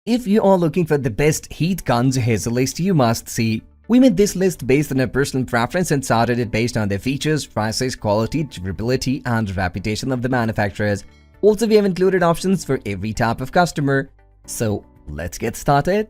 If you are looking for the best heat guns, here's a list you must see. We made this list based on our personal preference and sorted it based on their features, prices, quality, durability, and reputation of the manufacturers. Also, we have included options for every type of customer. So, let's get started.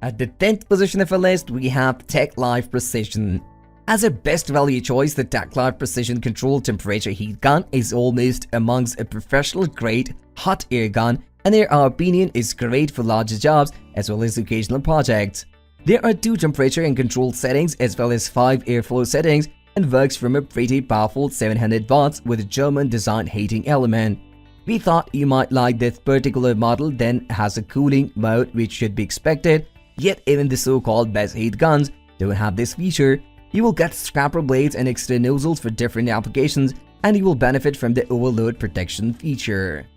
At the 10th position of our list, we have Techlife Precision. As a best value choice, the Techlive Precision controlled temperature heat gun is almost amongst a professional grade hot air gun, and in our opinion is great for larger jobs as well as occasional projects. There are 2 temperature and control settings as well as 5 airflow settings and works from a pretty powerful 700 watts with a German design heating element. We thought you might like this particular model, then has a cooling mode which should be expected, yet even the so-called best heat guns don't have this feature. You will get scraper blades and extra nozzles for different applications, and you will benefit from the overload protection feature.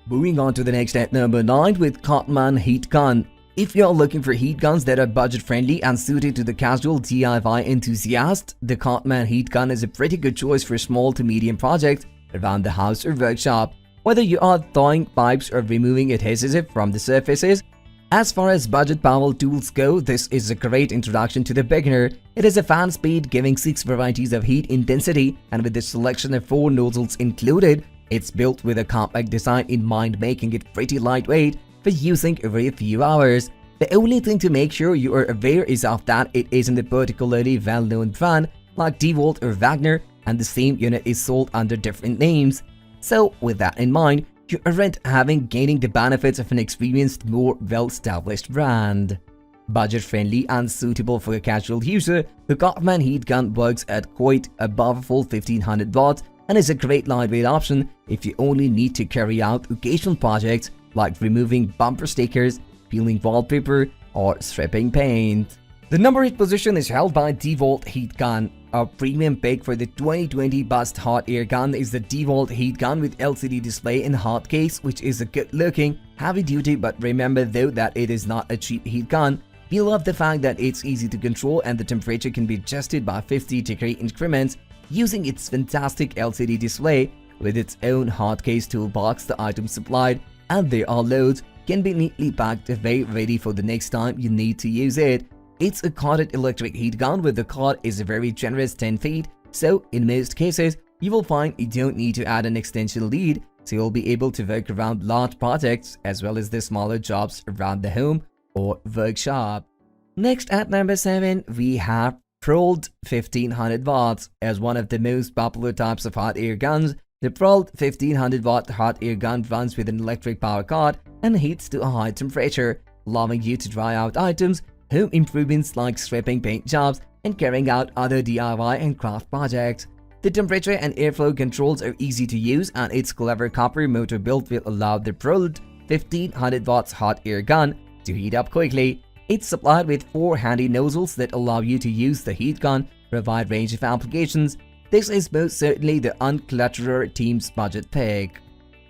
Moving on to the next at number 9 with CARTMAN Heat Gun. If you're looking for heat guns that are budget friendly and suited to the casual DIY enthusiast, the CARTMAN Heat Gun is a pretty good choice for small to medium projects around the house or workshop. Whether you are thawing pipes or removing adhesive from the surfaces, as far as budget power tools go, this is a great introduction to the beginner. It is a fan speed giving 6 varieties of heat intensity, and with the selection of 4 nozzles included, it's built with a compact design in mind, making it pretty lightweight for using every few hours. The only thing to make sure you are aware is of that it isn't a particularly well-known brand like DEWALT or Wagner, and the same unit is sold under different names. So with that in mind, you aren't gaining the benefits of an experienced, more well-established brand. Budget-friendly and suitable for a casual user, the CARTMAN Heat Gun works at quite a powerful 1500 watts and is a great lightweight option if you only need to carry out occasional projects like removing bumper stickers, peeling wallpaper, or stripping paint. The number 8 position is held by DEWALT Heat Gun. Our premium pick for the 2020 bust hot air gun is the DEWALT Heat Gun with LCD display and hot case, which is a good looking, heavy duty, but remember though that it is not a cheap heat gun. We love the fact that it's easy to control and the temperature can be adjusted by 50-degree increments using its fantastic LCD display with its own hot case toolbox. The items supplied, and there are loads, can be neatly packed away ready for the next time you need to use it. It's a corded electric heat gun where the cord is a very generous 10 feet, so in most cases, you will find you don't need to add an extension lead, so you'll be able to work around large projects as well as the smaller jobs around the home or workshop. Next at number 7, we have Proled 1500 watts. As one of the most popular types of hot air guns, the Proled 1500 watt hot air gun runs with an electric power cord and heats to a high temperature, allowing you to dry out items, home improvements like stripping paint jobs, and carrying out other DIY and craft projects. The temperature and airflow controls are easy to use, and its clever copper motor build will allow the Proled 1500 watts hot air gun to heat up quickly. It's supplied with 4 handy nozzles that allow you to use the heat gun for a wide range of applications. This is most certainly the unclutterer team's budget pick.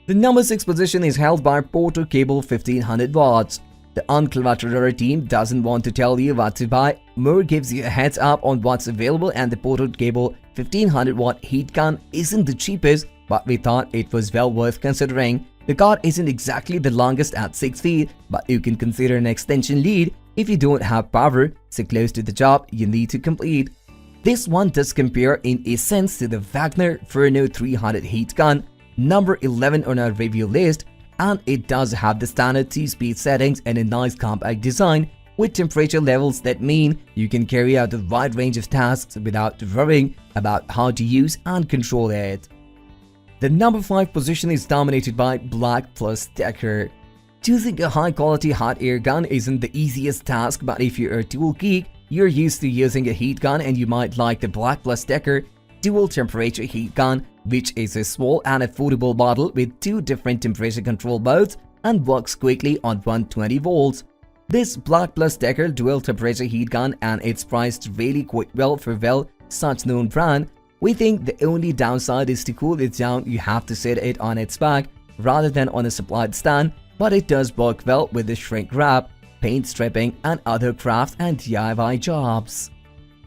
The number 6 position is held by Porter Cable 1500 watts. The unclutterer team doesn't want to tell you what to buy, more gives you a heads up on what's available, and the Porter Cable 1500 watt heat gun isn't the cheapest, but we thought it was well worth considering. The cord isn't exactly the longest at 6 feet, but you can consider an extension lead if you don't have power so close to the job you need to complete. This one does compare in a sense to the Wagner Furno 300 heat gun, number 11 on our review list, and it does have the standard 2-speed settings and a nice compact design with temperature levels that mean you can carry out a wide range of tasks without worrying about how to use and control it. The number 5 position is dominated by BLACK+DECKER. Choosing a high-quality hot air gun isn't the easiest task, but if you're a tool geek, you're used to using a heat gun, and you might like the BLACK+DECKER dual temperature heat gun, which is a small and affordable model with 2 different temperature control modes and works quickly on 120 volts. This BLACK+DECKER dual temperature heat gun, and it's priced really quite well for such known brand. We think the only downside is to cool it down, you have to set it on its back rather than on a supplied stand, but it does work well with the shrink wrap, paint stripping, and other craft and DIY jobs.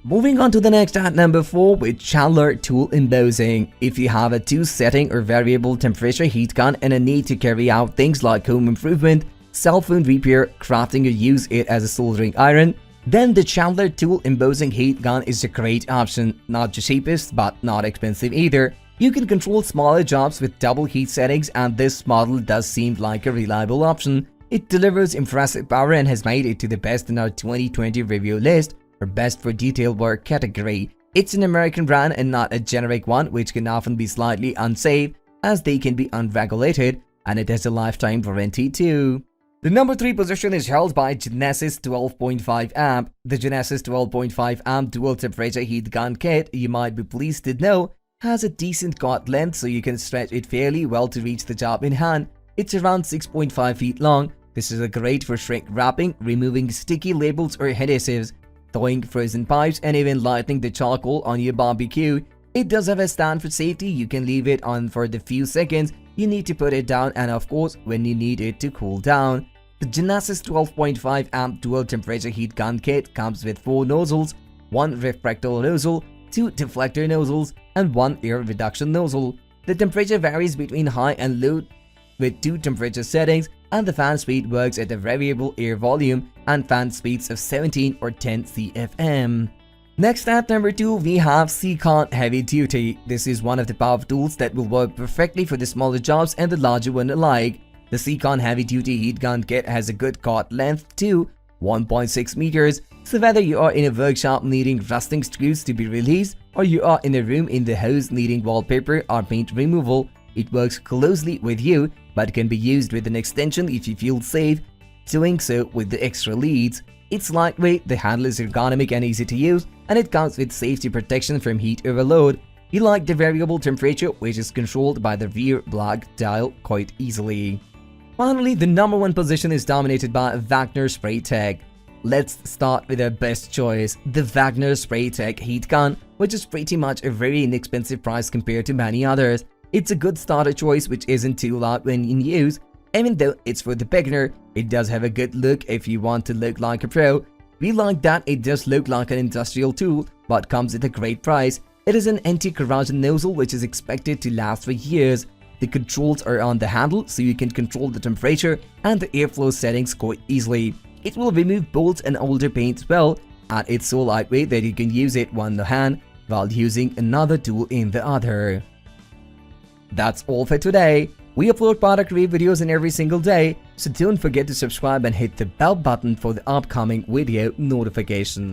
Moving on to the next at number 4 with Chandler tool embossing. If you have a 2-setting or variable temperature heat gun and a need to carry out things like home improvement, cell phone repair, crafting, or use it as a soldering iron, then the Chandler tool embossing heat gun is a great option. Not the cheapest, but not expensive either. You can control smaller jobs with double heat settings, and this model does seem like a reliable option. It delivers impressive power and has made it to the best in our 2020 review list for best for detail work category. It's an American brand and not a generic one, which can often be slightly unsafe as they can be unregulated, and it has a lifetime warranty too. The number 3 position is held by Genesis 12.5 amp. The Genesis 12.5 amp dual temperature heat gun kit, you might be pleased to know, has a decent cord length, so you can stretch it fairly well to reach the job in hand. It's around 6.5 feet long. This is great for shrink wrapping, removing sticky labels or adhesives, thawing frozen pipes, and even lighting the charcoal on your barbecue. It does have a stand for safety. You can leave it on for the few seconds you need to put it down, and of course when you need it to cool down. The Genesis 12.5 amp dual temperature heat gun kit comes with 4 nozzles, 1 refractor nozzle, 2 deflector nozzles, and 1 air reduction nozzle. The temperature varies between high and low with 2 temperature settings, and the fan speed works at a variable air volume and fan speeds of 17 or 10 CFM. Next at number 2, we have CCON Heavy Duty. This is one of the power tools that will work perfectly for the smaller jobs and the larger one alike. The CCON Heavy Duty Heat Gun Kit has a good cord length too, 1.6 meters, so whether you are in a workshop needing rusting screws to be released, or you are in a room in the house needing wallpaper or paint removal, it works closely with you, but can be used with an extension if you feel safe doing so with the extra leads. It's lightweight, the handle is ergonomic and easy to use, and it comes with safety protection from heat overload. You like the variable temperature, which is controlled by the rear black dial quite easily. Finally, the number 1 position is dominated by Wagner Spraytech. Let's start with our best choice, the Wagner Spraytech Heat Gun, which is pretty much a very inexpensive price compared to many others. It's a good starter choice which isn't too loud when in use. Even though it's for the beginner, it does have a good look if you want to look like a pro. We like that it does look like an industrial tool, but comes at a great price. It is an anti-corrosion nozzle which is expected to last for years. The controls are on the handle, so you can control the temperature and the airflow settings quite easily. It will remove bolts and older paint well, and it's so lightweight that you can use it one hand while using another tool in the other. That's all for today. We upload product review videos in every single day, so don't forget to subscribe and hit the bell button for the upcoming video notification.